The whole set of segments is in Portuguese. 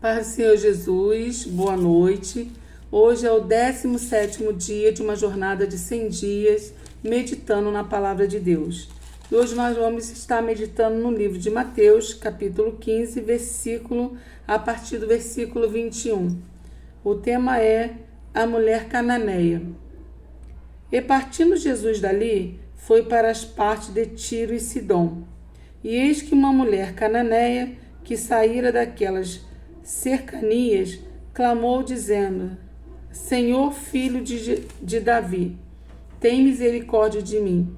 Paz do Senhor Jesus, boa noite. Hoje é o 17º dia de uma jornada de 100 dias, meditando na Palavra de Deus. E hoje nós vamos estar meditando no livro de Mateus, capítulo 15, a partir do versículo 21. O tema é a mulher cananeia. E partindo Jesus dali, foi para as partes de Tiro e Sidom. E eis que uma mulher cananeia, que saíra daquelas cercanias, clamou dizendo: Senhor, filho de Davi, tem misericórdia de mim,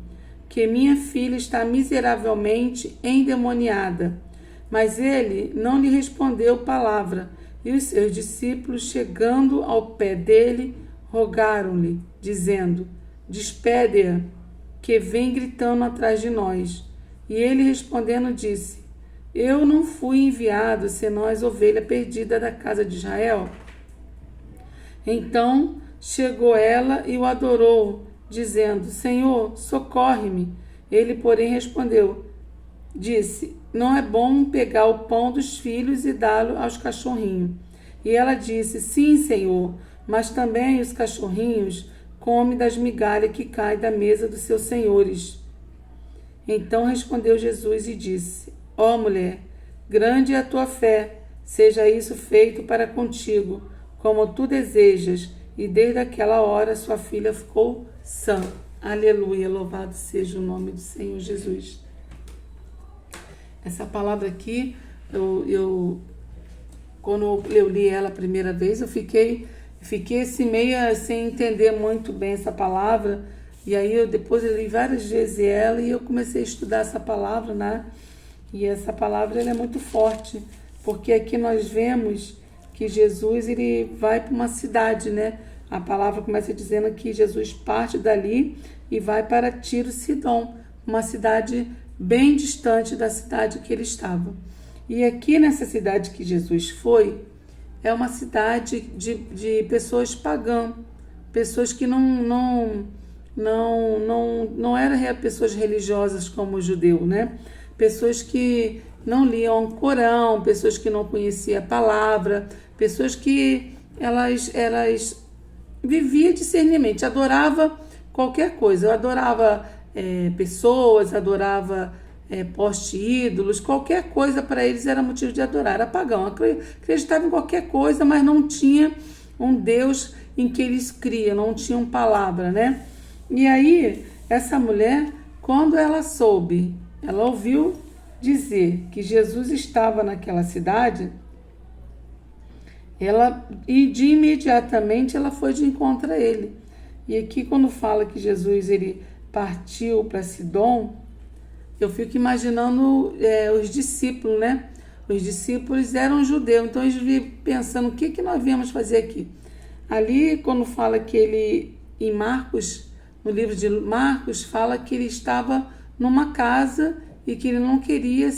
que minha filha está miseravelmente endemoniada. Mas ele não lhe respondeu palavra, e os seus discípulos, chegando ao pé dele, rogaram-lhe, dizendo: Despede-a, que vem gritando atrás de nós. E ele respondendo disse: Eu não fui enviado senão as ovelhas perdidas da casa de Israel. Então chegou ela e o adorou, dizendo: Senhor, socorre-me. Ele, porém, disse: Não é bom pegar o pão dos filhos e dá-lo aos cachorrinhos. E ela disse: Sim, Senhor, mas também os cachorrinhos comem das migalhas que caem da mesa dos seus senhores. Então respondeu Jesus e disse: Ó mulher, grande é a tua fé, seja isso feito para contigo, como tu desejas. E desde aquela hora sua filha ficou sã. Aleluia, louvado seja o nome do Senhor Jesus. Essa palavra aqui, quando eu li ela a primeira vez, eu fiquei assim, meio sem entender muito bem essa palavra. E aí depois eu li várias vezes ela e eu comecei a estudar essa palavra, né? E essa palavra ela é muito forte, porque aqui nós vemos que Jesus ele vai para uma cidade, né? A palavra começa dizendo que Jesus parte dali e vai para Tiro e Sidom, uma cidade bem distante da cidade que ele estava. E aqui nessa cidade que Jesus foi, é uma cidade de pessoas pagãs, pessoas que não eram pessoas religiosas como o judeu, né? Pessoas que não liam o Corão, pessoas que não conheciam a palavra, pessoas que elas viviam discernimento, adorava qualquer coisa. Eu adorava pessoas, adorava poste ídolos, qualquer coisa para eles era motivo de adorar, era pagão, acreditava em qualquer coisa, mas não tinha um Deus em que eles criam, não tinham palavra, né? E aí, essa mulher, quando ela soube, ela ouviu dizer que Jesus estava naquela cidade, e de imediatamente ela foi de encontro a ele. E aqui quando fala que Jesus ele partiu para Sidom, eu fico imaginando os discípulos, né? Os discípulos eram judeus, então eles vinham pensando: o que nós viemos fazer aqui? Ali, quando fala que ele, em Marcos, no livro de Marcos, fala que ele estava numa casa e que ele não queria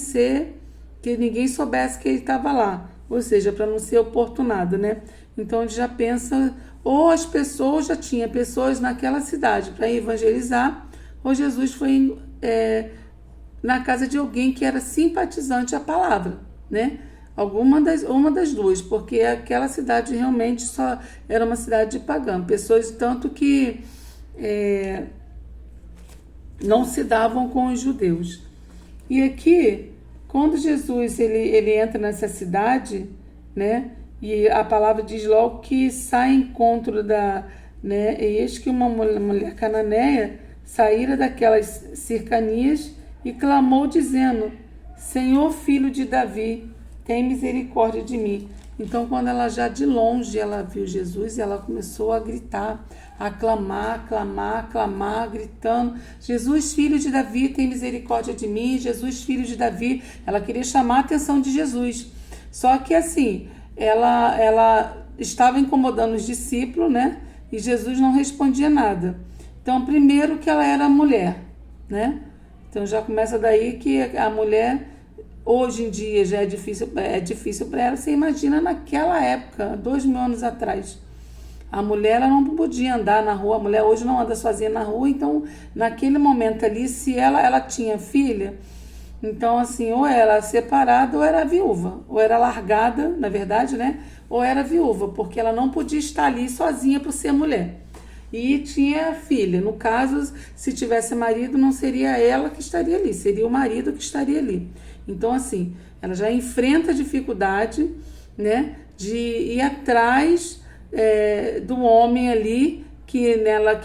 que ninguém soubesse que ele estava lá, ou seja, para não ser oportunado, né? Então ele já pensa, ou as pessoas, já tinha pessoas naquela cidade para evangelizar, ou Jesus foi na casa de alguém que era simpatizante à palavra, né? Uma das duas, porque aquela cidade realmente só era uma cidade de pagão, pessoas tanto que não se davam com os judeus. E aqui, quando Jesus ele entra nessa cidade, né? E a palavra diz logo que sai em encontro né? E eis que uma mulher cananeia saíra daquelas cercanias e clamou dizendo: Senhor, filho de Davi, tem misericórdia de mim. Então, quando ela já de longe ela viu Jesus, ela começou a gritar, a clamar, gritando: Jesus, filho de Davi, tem misericórdia de mim. Jesus, filho de Davi. Ela queria chamar a atenção de Jesus. Só que assim, ela estava incomodando os discípulos, né? E Jesus não respondia nada. Então, primeiro que ela era mulher, né? Então já começa daí que a mulher, hoje em dia já é difícil para ela. Você imagina naquela época, 2000 anos atrás. A mulher ela não podia andar na rua, a mulher hoje não anda sozinha na rua, então naquele momento ali, se ela tinha filha, Então, assim, ou era separada ou era viúva, ou era largada, na verdade, né? Ou era viúva, porque ela não podia estar ali sozinha por ser mulher. E tinha filha. No caso, se tivesse marido, não seria ela que estaria ali, seria o marido que estaria ali. Então, assim, ela já enfrenta a dificuldade, né, de ir atrás do homem ali que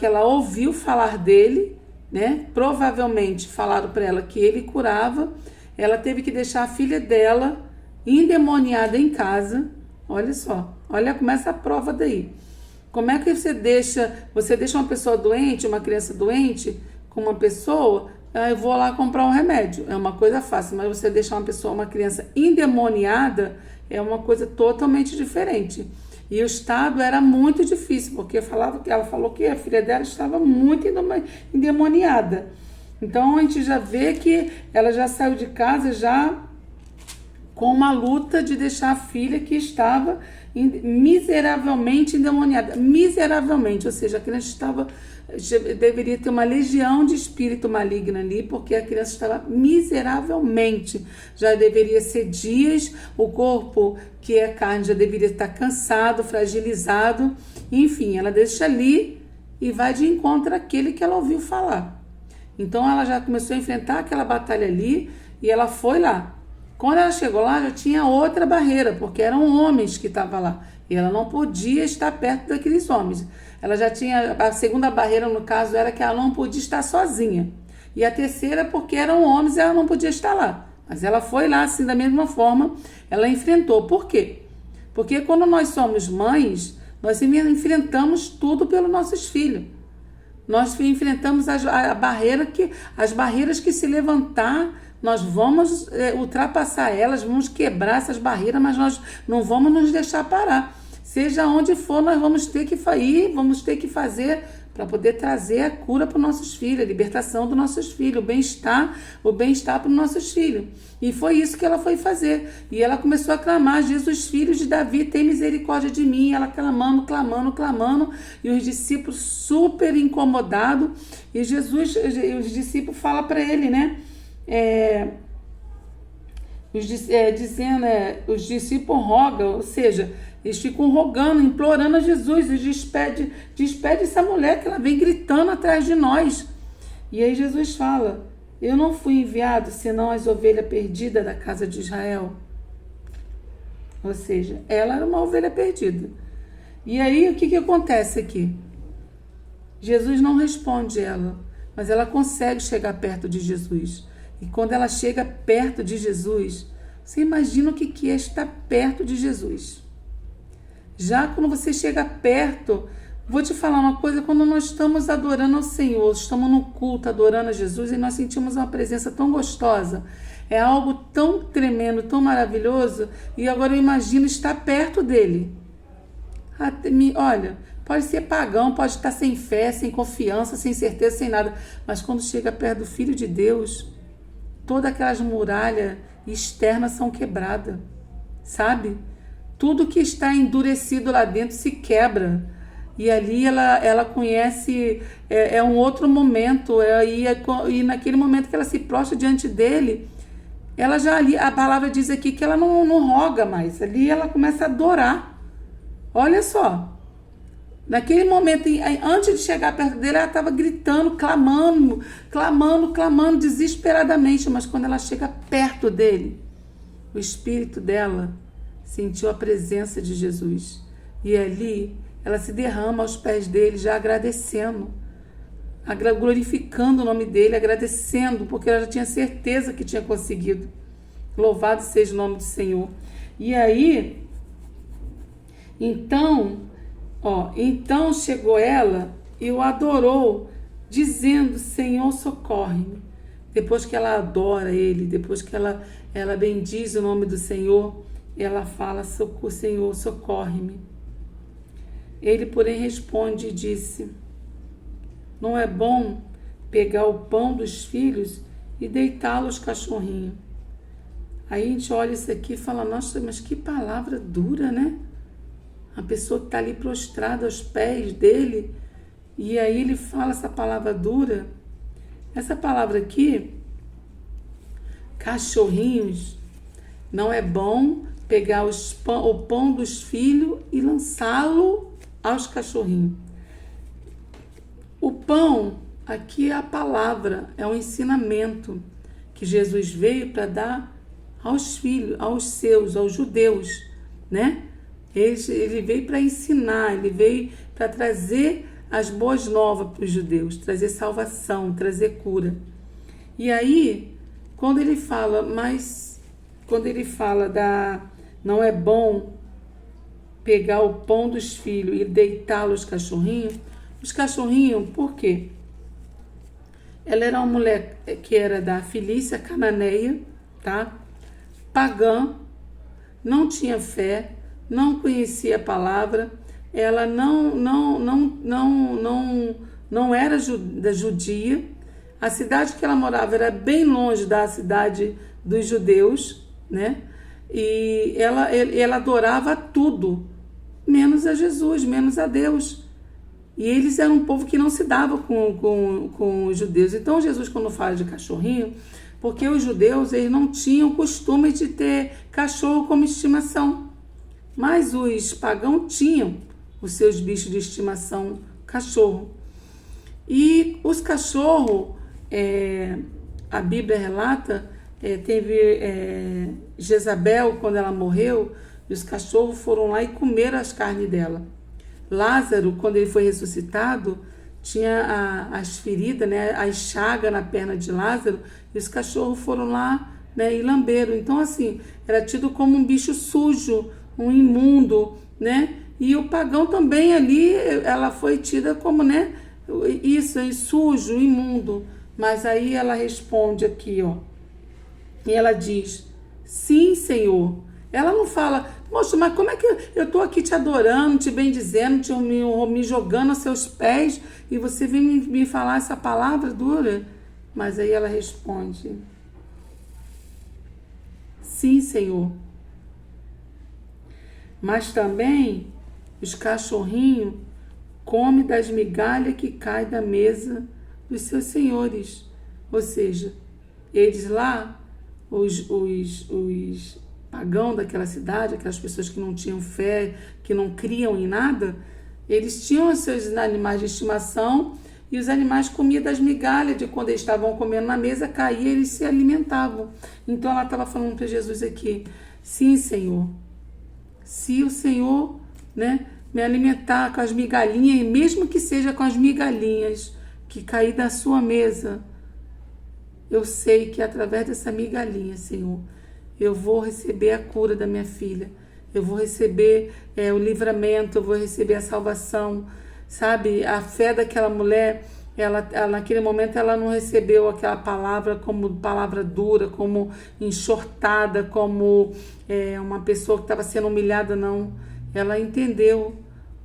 ela ouviu falar dele, né? Provavelmente falaram para ela que ele curava. Ela teve que deixar a filha dela endemoniada em casa. Olha só, olha, começa a prova daí. Como é que você deixa uma pessoa doente, uma criança doente, com uma pessoa, eu vou lá comprar um remédio. É uma coisa fácil, mas você deixar uma criança endemoniada, é uma coisa totalmente diferente. E o estado era muito difícil, porque ela falou que a filha dela estava muito endemoniada. Então a gente já vê que ela já saiu de casa já com uma luta de deixar a filha que estava miseravelmente endemoniada. Miseravelmente, ou seja, a criança deveria ter uma legião de espírito maligno ali, porque a criança estava miseravelmente. Já deveria ser dias, o corpo, que é carne, já deveria estar cansado, fragilizado. Enfim, ela deixa ali e vai de encontro àquele que ela ouviu falar. Então ela já começou a enfrentar aquela batalha ali e ela foi lá. Quando ela chegou lá, já tinha outra barreira, porque eram homens que estavam lá. E ela não podia estar perto daqueles homens. Ela já tinha... A segunda barreira, no caso, era que ela não podia estar sozinha. E a terceira, porque eram homens e ela não podia estar lá. Mas ela foi lá, assim, da mesma forma, ela enfrentou. Por quê? Porque quando nós somos mães, nós enfrentamos tudo pelos nossos filhos. Nós enfrentamos as barreiras que se levantar, nós vamos ultrapassar elas, vamos quebrar essas barreiras, mas nós não vamos nos deixar parar. Seja onde for, nós vamos ter que ir, vamos ter que fazer para poder trazer a cura para os nossos filhos, a libertação dos nossos filhos, o bem-estar para os nossos filhos. E foi isso que ela foi fazer. E ela começou a clamar: Jesus, filho de Davi, tem misericórdia de mim. E ela clamando, e os discípulos super incomodados. E os discípulos falam para ele, né? Os discípulos rogam, ou seja, eles ficam rogando, implorando a Jesus, e despede essa mulher que ela vem gritando atrás de nós. E aí Jesus fala: eu não fui enviado senão as ovelhas perdidas da casa de Israel. Ou seja, ela era uma ovelha perdida. E aí o que acontece aqui? Jesus não responde ela, mas ela consegue chegar perto de Jesus. E quando ela chega perto de Jesus, você imagina o que é estar perto de Jesus. Já quando você chega perto, vou te falar uma coisa: quando nós estamos adorando ao Senhor, estamos no culto adorando a Jesus e nós sentimos uma presença tão gostosa, é algo tão tremendo, tão maravilhoso. E agora eu imagino estar perto dele. Olha, pode ser pagão, pode estar sem fé, sem confiança, sem certeza, sem nada, mas quando chega perto do Filho de Deus, todas aquelas muralhas externas são quebradas, sabe? Tudo que está endurecido lá dentro se quebra. E ali ela conhece, um outro momento, e naquele momento que ela se prostra diante dele, ela já ali, a palavra diz aqui que ela não roga mais, ali ela começa a adorar. Olha só, naquele momento, antes de chegar perto dele, ela estava gritando, clamando, desesperadamente, mas quando ela chega perto dele, o espírito dela sentiu a presença de Jesus. E ali ela se derrama aos pés dele, já agradecendo, glorificando o nome dele, agradecendo, porque ela já tinha certeza que tinha conseguido. Louvado seja o nome do Senhor. E aí, então chegou ela e o adorou, dizendo: Senhor, socorre-me. Depois que ela adora ele, depois que ela bendiz o nome do Senhor, ela fala: Senhor, socorre-me. Ele, porém, responde e disse: não é bom pegar o pão dos filhos e deitá-lo aos cachorrinhos. Aí a gente olha isso aqui e fala: nossa, mas que palavra dura, né? A pessoa que está ali prostrada aos pés dele, e aí ele fala essa palavra dura. Essa palavra aqui, cachorrinhos, não é bom pegar o pão dos filhos e lançá-lo aos cachorrinhos. O pão, aqui é a palavra, é um ensinamento que Jesus veio para dar aos filhos, aos judeus, né? Ele veio para ensinar, ele veio para trazer as boas novas para os judeus, trazer salvação, trazer cura. E aí, quando ele fala não é bom pegar o pão dos filhos e deitá-lo aos cachorrinhos, por quê? Ela era uma mulher que era da Filícia cananeia, tá? Pagã, não tinha fé, não conhecia a palavra, ela não era judia. A cidade que ela morava era bem longe da cidade dos judeus, né? E ela adorava tudo, menos a Jesus, menos a Deus. E eles eram um povo que não se dava com os judeus. Então Jesus, quando fala de cachorrinho, porque os judeus eles não tinham costume de ter cachorro como estimação. Mas os pagãos tinham os seus bichos de estimação, cachorro. E os cachorros, a Bíblia relata, teve Jezabel, quando ela morreu, e os cachorros foram lá e comeram as carnes dela. Lázaro, quando ele foi ressuscitado, tinha as feridas, né, as chagas na perna de Lázaro, e os cachorros foram lá, né, e lamberam. Então, assim, era tido como um bicho sujo, um imundo, né? E o pagão também ali, ela foi tida como, né, isso, sujo, imundo. Mas aí ela responde aqui, ó, e ela diz, sim, Senhor. Ela não fala, moço, mas como é que eu estou aqui te adorando, te bendizendo, me jogando aos seus pés, e você vem me falar essa palavra dura? Mas aí ela responde, sim, Senhor. Mas também os cachorrinhos comem das migalhas que caem da mesa dos seus senhores. Ou seja, eles lá, os pagãos daquela cidade, aquelas pessoas que não tinham fé, que não criam em nada, eles tinham os seus animais de estimação e os animais comiam das migalhas de quando eles estavam comendo na mesa, caía e eles se alimentavam. Então ela estava falando para Jesus aqui, sim, Senhor, se o Senhor, né, me alimentar com as migalhinhas, e mesmo que seja com as migalhinhas que cair da sua mesa, eu sei que através dessa migalhinha, Senhor, eu vou receber a cura da minha filha, eu vou receber o livramento, eu vou receber a salvação, sabe? A fé daquela mulher, ela naquele momento ela não recebeu aquela palavra como palavra dura, como enxortada, como uma pessoa que estava sendo humilhada, não. Ela entendeu.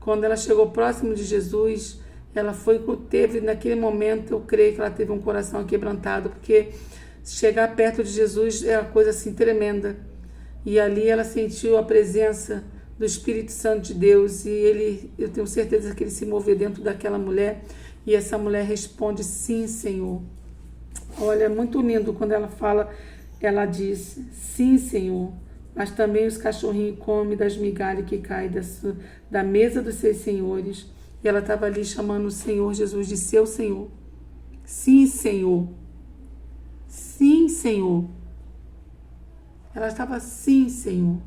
Quando ela chegou próximo de Jesus, ela teve naquele momento, eu creio que ela teve um coração quebrantado, porque chegar perto de Jesus é uma coisa assim tremenda. E ali ela sentiu a presença do Espírito Santo de Deus, e eu tenho certeza que ele se moveu dentro daquela mulher, e essa mulher responde, sim, Senhor. Olha, é muito lindo quando ela fala, ela diz, sim, Senhor, mas também os cachorrinhos comem das migalhas que caem da mesa dos seus senhores. E ela estava ali chamando o Senhor Jesus de seu Senhor. Sim, Senhor. Sim, Senhor. Ela estava, sim, Senhor.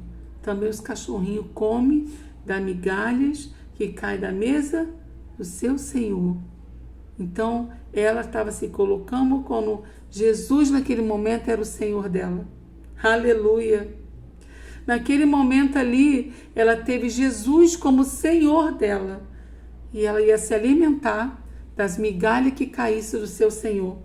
Também os cachorrinhos comem das migalhas que caem da mesa do seu Senhor. Então, ela estava se colocando como Jesus naquele momento era o Senhor dela. Aleluia! Naquele momento ali, ela teve Jesus como Senhor dela. E ela ia se alimentar das migalhas que caíssem do seu Senhor.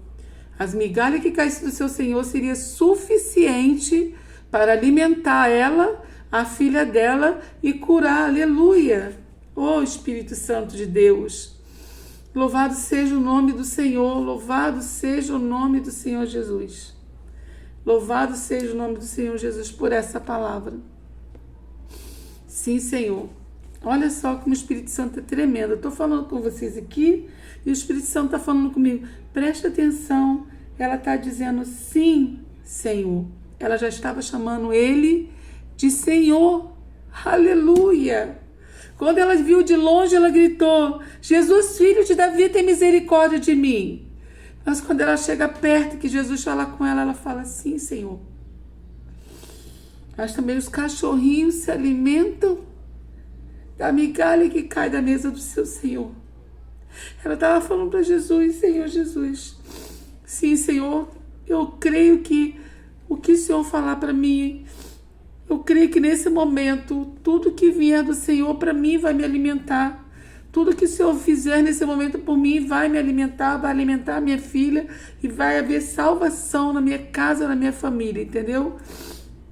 As migalhas que caíssem do seu Senhor seria suficiente para alimentar ela, a filha dela, e curar. Aleluia! Oh, Espírito Santo de Deus! Louvado seja o nome do Senhor, louvado seja o nome do Senhor Jesus. Louvado seja o nome do Senhor Jesus por essa palavra. Sim, Senhor. Olha só como o Espírito Santo é tremendo. Eu estou falando com vocês aqui e o Espírito Santo está falando comigo. Presta atenção. Ela está dizendo, sim, Senhor. Ela já estava chamando ele de Senhor. Aleluia! Quando ela viu de longe, ela gritou: Jesus, filho de Davi, tem misericórdia de mim. Mas quando ela chega perto, que Jesus fala com ela, ela fala: sim, Senhor. Mas também os cachorrinhos se alimentam da migalha que cai da mesa do seu Senhor. Ela estava falando para Jesus: Senhor Jesus, sim, Senhor, eu creio que o que o Senhor falar para mim, eu creio que nesse momento, tudo que vier do Senhor para mim vai me alimentar. Tudo que o Senhor fizer nesse momento por mim vai me alimentar, vai alimentar a minha filha e vai haver salvação na minha casa, na minha família, entendeu?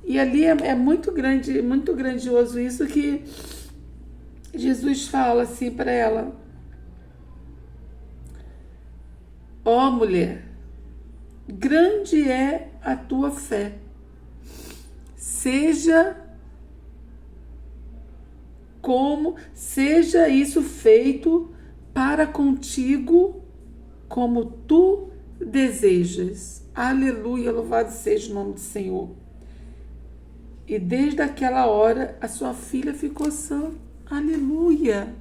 E ali é muito grande, muito grandioso isso que Jesus fala assim para ela: ó mulher, grande é a tua fé. Seja isso feito para contigo como tu desejas. Aleluia, louvado seja o nome do Senhor. E desde aquela hora a sua filha ficou sã. Aleluia.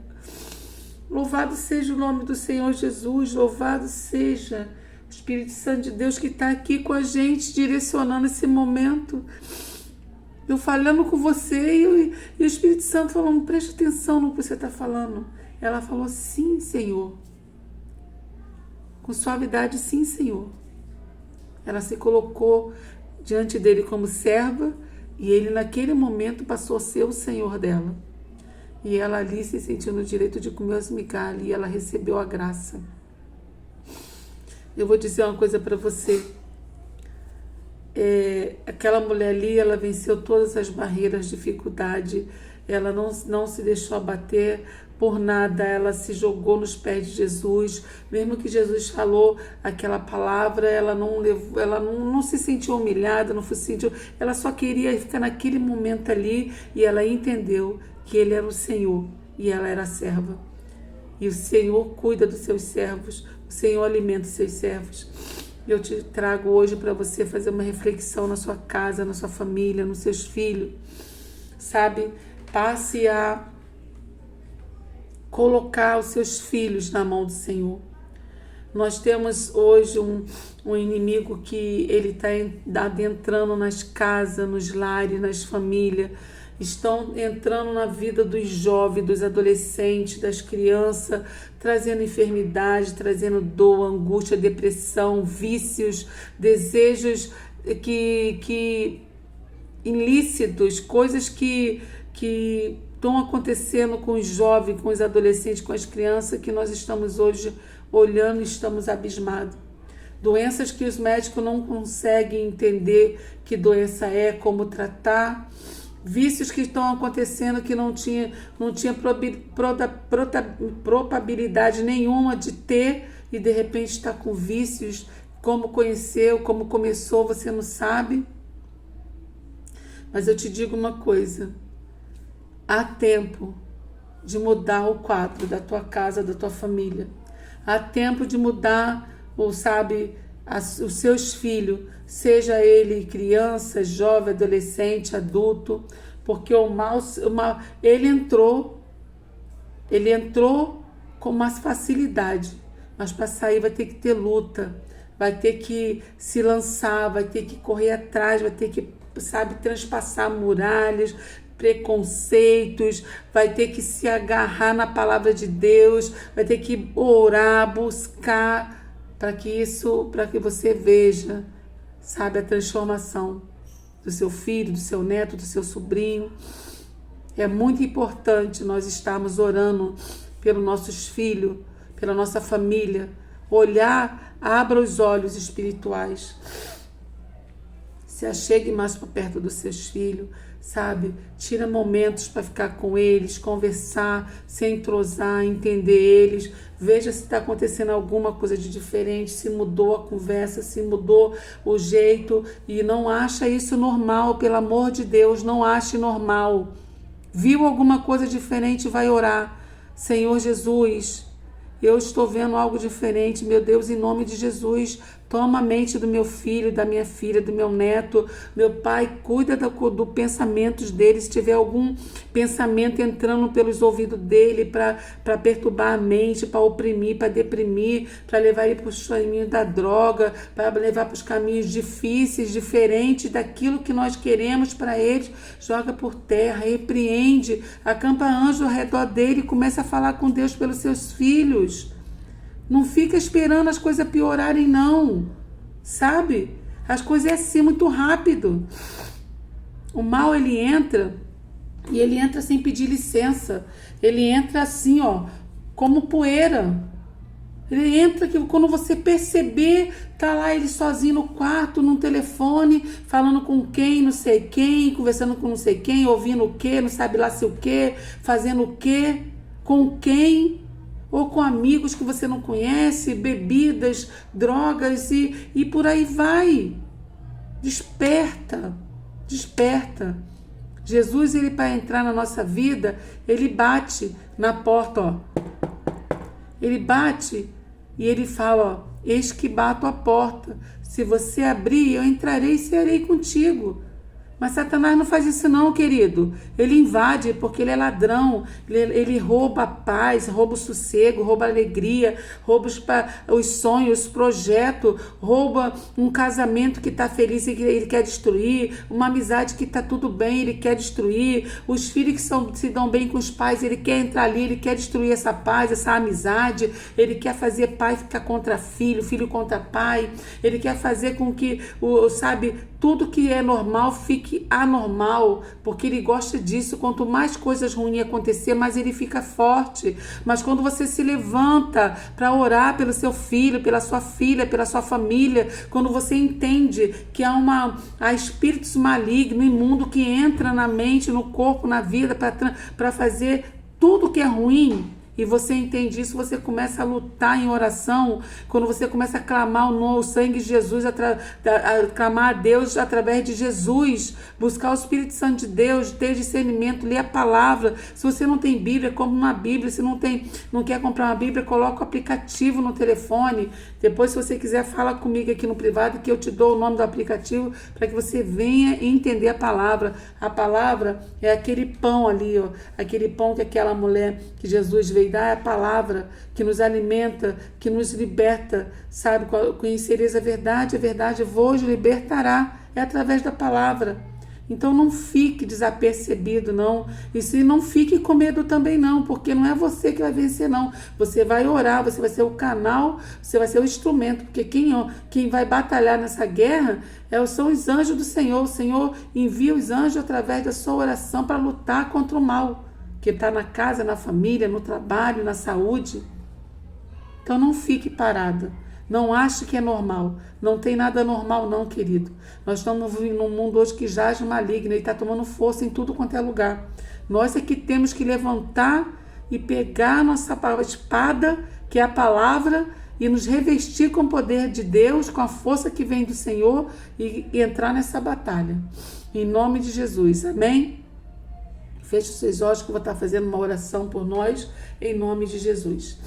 Louvado seja o nome do Senhor Jesus. Louvado seja o Espírito Santo de Deus que está aqui com a gente, direcionando esse momento. Eu falando com você e o Espírito Santo falando: preste atenção no que você está falando. Ela falou: sim, Senhor. Com suavidade: sim, Senhor. Ela se colocou diante dele como serva e ele naquele momento passou a ser o Senhor dela. E ela ali se sentiu no direito de comer as migalhas e ela recebeu a graça. Eu vou dizer uma coisa para você. Aquela mulher ali, ela venceu todas as barreiras, dificuldade, ela não se deixou abater por nada, ela se jogou nos pés de Jesus, mesmo que Jesus falou aquela palavra, ela não se sentiu humilhada, não se sentiu, ela só queria ficar naquele momento ali e ela entendeu que ele era o Senhor e ela era a serva. E o Senhor cuida dos seus servos, o Senhor alimenta os seus servos. Eu te trago hoje para você fazer uma reflexão na sua casa, na sua família, nos seus filhos, sabe? Passe a colocar os seus filhos na mão do Senhor. Nós temos hoje um inimigo que ele está adentrando nas casas, nos lares, nas famílias, estão entrando na vida dos jovens, dos adolescentes, das crianças, trazendo enfermidade, trazendo dor, angústia, depressão, vícios, desejos que ilícitos, coisas que estão acontecendo com os jovens, com os adolescentes, com as crianças, que nós estamos hoje olhando e estamos abismados. Doenças que os médicos não conseguem entender que doença é, como tratar. Vícios que estão acontecendo que não tinha probabilidade nenhuma de ter e de repente está com vícios. Como conheceu, como começou, você não sabe. Mas eu te digo uma coisa: há tempo de mudar o quadro da tua casa, da tua família. Há tempo de mudar, os seus filhos, seja ele criança, jovem, adolescente, adulto, porque o mal ele entrou com uma facilidade, mas para sair vai ter que ter luta, vai ter que se lançar, vai ter que correr atrás, vai ter que, transpassar muralhas, preconceitos, vai ter que se agarrar na palavra de Deus, vai ter que orar, buscar, para que você veja, a transformação do seu filho, do seu neto, do seu sobrinho. É muito importante nós estarmos orando pelos nossos filhos, pela nossa família. Olhar, abra os olhos espirituais. Se achegue mais para perto dos seus filhos, tira momentos para ficar com eles, conversar, se entrosar, entender eles. Veja se está acontecendo alguma coisa de diferente, se mudou a conversa, se mudou o jeito. E não acha isso normal, pelo amor de Deus, não ache normal. Viu alguma coisa diferente, vai orar. Senhor Jesus, eu estou vendo algo diferente, meu Deus, em nome de Jesus, Toma a mente do meu filho, da minha filha, do meu neto. Meu Pai, cuida do pensamentos dele. Se tiver algum pensamento entrando pelos ouvidos dele para perturbar a mente, para oprimir, para deprimir, para levar ele para os caminhos da droga, para levar para os caminhos difíceis, diferentes daquilo que nós queremos para eles, joga por terra, repreende, acampa anjo ao redor dele e começa a falar com Deus pelos seus filhos. Não fica esperando as coisas piorarem, não. Sabe? As coisas é assim, muito rápido. O mal, ele entra, e ele entra sem pedir licença. Ele entra assim, ó, como poeira. Ele entra que quando você perceber, tá lá ele sozinho no quarto, num telefone, falando com quem, não sei quem, conversando com não sei quem, ouvindo o quê, não sabe lá se o quê, fazendo o quê, com quem, ou com amigos que você não conhece, bebidas, drogas e por aí vai. Desperta, desperta. Jesus, ele para entrar na nossa vida, ele bate na porta, ó. Ele bate e ele fala, ó, eis que bato a porta. Se você abrir, eu entrarei e serei contigo. Mas Satanás não faz isso não, querido. Ele invade porque ele é ladrão. Ele rouba a paz, rouba o sossego, rouba a alegria, rouba os sonhos, os projetos, rouba um casamento que está feliz e ele quer destruir, uma amizade que está tudo bem, ele quer destruir, os filhos que se dão bem com os pais, ele quer entrar ali, ele quer destruir essa paz, essa amizade, ele quer fazer pai ficar contra filho, filho contra pai, ele quer fazer com que, tudo que é normal fique anormal, porque ele gosta disso. Quanto mais coisas ruins acontecer, mais ele fica forte. Mas quando você se levanta para orar pelo seu filho, pela sua filha, pela sua família, quando você entende que há espíritos malignos, imundos que entram na mente, no corpo, na vida, para fazer tudo que é ruim, e você entende isso, você começa a lutar em oração, quando você começa a clamar o sangue de Jesus, clamar a Deus através de Jesus, buscar o Espírito Santo de Deus, ter discernimento, ler a palavra. Se você não tem Bíblia, compra uma Bíblia. Se não quer comprar uma Bíblia, coloca o aplicativo no telefone. Depois, se você quiser, fala comigo aqui no privado, que eu te dou o nome do aplicativo, para que você venha entender a palavra. A palavra é aquele pão ali, ó, aquele pão que aquela mulher que Jesus veio dar, é a palavra que nos alimenta, que nos liberta, sabe? Conhecereis a verdade vos libertará. É através da palavra. Então não fique desapercebido, não. E se não fique com medo também, não, porque não é você que vai vencer, não. Você vai orar, você vai ser o canal, você vai ser o instrumento, porque quem vai batalhar nessa guerra são os anjos do Senhor. O Senhor envia os anjos através da sua oração para lutar contra o mal, que está na casa, na família, no trabalho, na saúde. Então não fique parada. Não ache que é normal. Não tem nada normal não, querido. Nós estamos vivendo num mundo hoje que jaz maligno e está tomando força em tudo quanto é lugar. Nós é que temos que levantar e pegar a nossa espada, que é a palavra, e nos revestir com o poder de Deus, com a força que vem do Senhor e entrar nessa batalha. Em nome de Jesus. Amém? Feche os seus olhos que eu vou estar fazendo uma oração por nós, em nome de Jesus.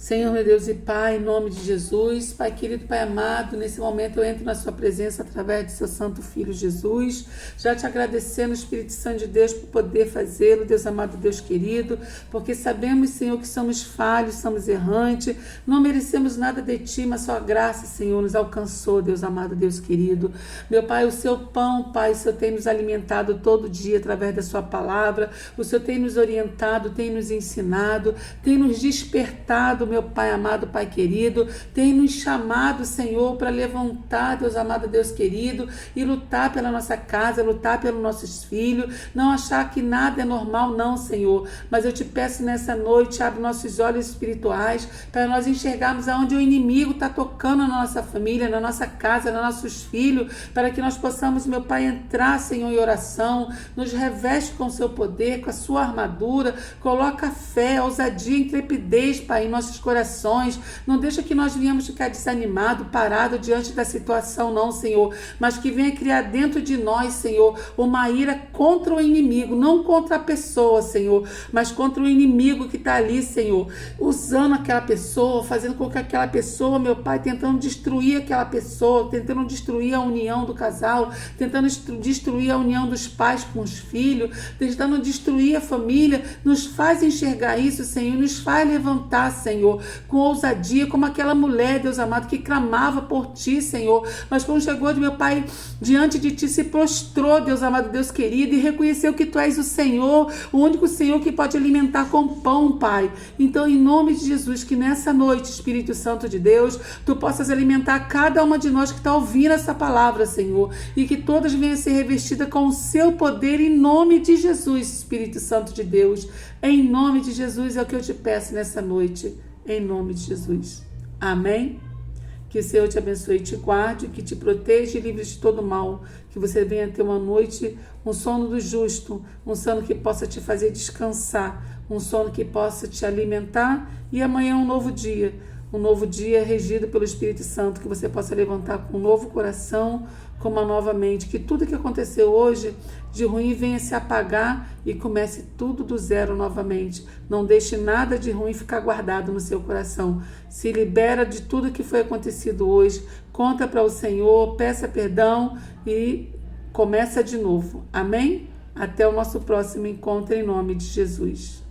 Senhor, meu Deus e Pai, em nome de Jesus, Pai querido, Pai amado, nesse momento eu entro na sua presença através de seu santo Filho Jesus, já te agradecendo, Espírito Santo de Deus, por poder fazê-lo, Deus amado, Deus querido, porque sabemos, Senhor, que somos falhos, somos errantes, não merecemos nada de Ti, mas sua graça, Senhor, nos alcançou, Deus amado, Deus querido. Meu Pai, o seu pão, Pai, o Senhor tem nos alimentado todo dia através da sua palavra, o Senhor tem nos orientado, tem nos ensinado, tem nos despertado, meu Pai amado, Pai querido, tem nos chamado, Senhor, para levantar, Deus amado, Deus querido, e lutar pela nossa casa, lutar pelos nossos filhos, não achar que nada é normal, não, Senhor, mas eu te peço nessa noite, abre nossos olhos espirituais, para nós enxergarmos aonde o inimigo está tocando na nossa família, na nossa casa, nos nossos filhos, para que nós possamos, meu Pai, entrar, Senhor, em oração, nos reveste com o seu poder, com a sua armadura, coloca fé, ousadia, intrepidez, Pai, em nossos corações. Não deixa que nós venhamos ficar desanimado, parado diante da situação, não, Senhor. Mas que venha criar dentro de nós, Senhor, uma ira contra o inimigo, não contra a pessoa, Senhor, mas contra o inimigo que está ali, Senhor, usando aquela pessoa, fazendo com que aquela pessoa, meu Pai, tentando destruir aquela pessoa, tentando destruir a união do casal, tentando destruir a união dos pais com os filhos, tentando destruir a família. Nos faz enxergar isso, Senhor, nos faz levantar, Senhor, com ousadia, como aquela mulher, Deus amado, que clamava por Ti, Senhor, mas quando chegou, meu Pai, diante de Ti, se prostrou, Deus amado, Deus querido, e reconheceu que Tu és o Senhor, o único Senhor que pode alimentar com pão, Pai. Então, em nome de Jesus, que nessa noite, Espírito Santo de Deus, Tu possas alimentar cada uma de nós que está ouvindo essa palavra, Senhor, e que todas venham a ser revestidas com o Seu poder, em nome de Jesus, Espírito Santo de Deus. Em nome de Jesus é o que eu te peço nessa noite, em nome de Jesus. Amém? Que o Senhor te abençoe e te guarde, que te proteja e livre de todo mal, que você venha ter uma noite, um sono do justo, um sono que possa te fazer descansar, um sono que possa te alimentar, e amanhã um novo dia regido pelo Espírito Santo, que você possa levantar com um novo coração, com uma nova mente, que tudo que aconteceu hoje de ruim venha se apagar e comece tudo do zero novamente. Não deixe nada de ruim ficar guardado no seu coração. Se libera de tudo que foi acontecido hoje, conta para o Senhor, peça perdão e começa de novo. Amém? Até o nosso próximo encontro em nome de Jesus.